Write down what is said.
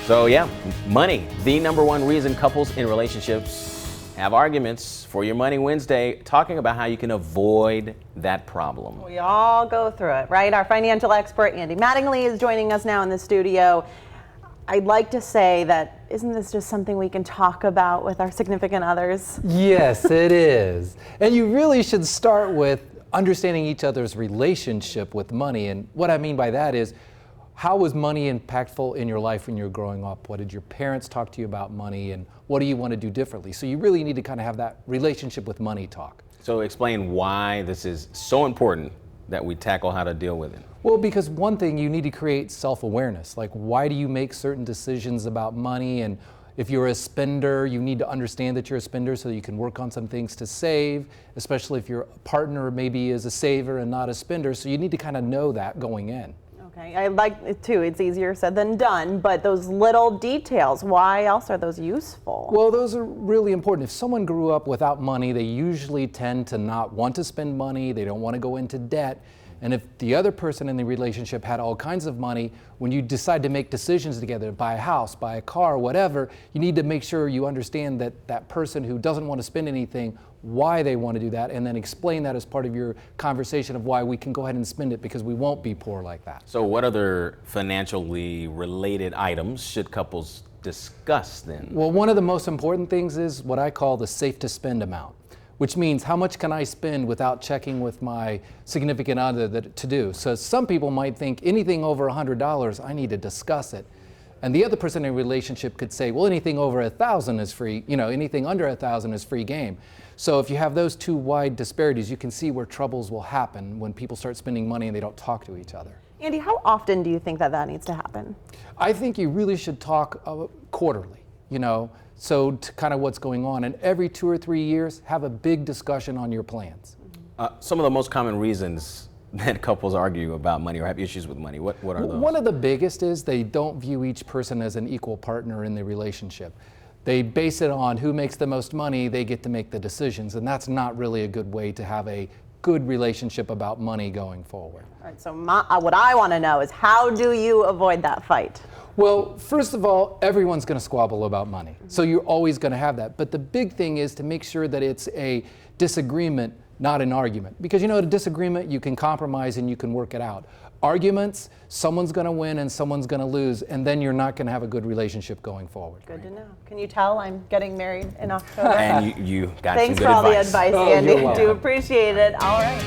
So yeah, money, the number one reason couples in relationships have arguments. For your Money Wednesday, talking about how you can avoid that problem. We all go through it, right? Our financial expert, Andy Mattingly, is joining us now in the studio. I'd like to say that, isn't this just something we can talk about with our significant others? Yes, it is. And you really should start with understanding each other's relationship with money. And what I mean by that is, how was money impactful in your life when you were growing up? What did your parents talk to you about money, and what do you want to do differently? So you really need to kind of have that relationship with money talk. So explain why this is so important that we tackle how to deal with it. Well, because one thing, you need to create self-awareness. Like, why do you make certain decisions about money? And if you're a spender, you need to understand that you're a spender so that you can work on some things to save, especially if your partner maybe is a saver and not a spender. So you need to kind of know that going in. Okay, I like it too. It's easier said than done, but those little details, why else are those useful? Well, those are really important. If someone grew up without money, they usually tend to not want to spend money. They don't want to go into debt. And if the other person in the relationship had all kinds of money, when you decide to make decisions together, buy a house, buy a car, whatever, you need to make sure you understand that that person who doesn't want to spend anything, why they want to do that, and then explain that as part of your conversation of why we can go ahead and spend it, because we won't be poor like that. So what other financially related items should couples discuss then? Well, one of the most important things is what I call the safe to spend amount, which means how much can I spend without checking with my significant other to do. So some people might think anything over $100, I need to discuss it. And the other person in a relationship could say, well, anything over 1,000 is free, anything under 1,000 is free game. So if you have those two wide disparities, you can see where troubles will happen when people start spending money and they don't talk to each other. Andy, how often do you think that needs to happen? I think you really should talk quarterly, so to kind of what's going on. And every 2 or 3 years, have a big discussion on your plans. Some of the most common reasons that couples argue about money or have issues with money, what are those? One of the biggest is they don't view each person as an equal partner in the relationship. They base it on who makes the most money, they get to make the decisions, and that's not really a good way to have a good relationship about money going forward. All right, so what I want to know is, how do you avoid that fight? Well, first of all, everyone's going to squabble about money. So you're always going to have that. But the big thing is to make sure that it's a disagreement, not an argument. Because a disagreement, you can compromise and you can work it out. Arguments, someone's going to win and someone's going to lose, and then you're not going to have a good relationship going forward. Good to know. Can you tell I'm getting married in October? And you got Thanks some good for all advice. the advice, Oh, Andy. you're welcome. Do appreciate it. All right.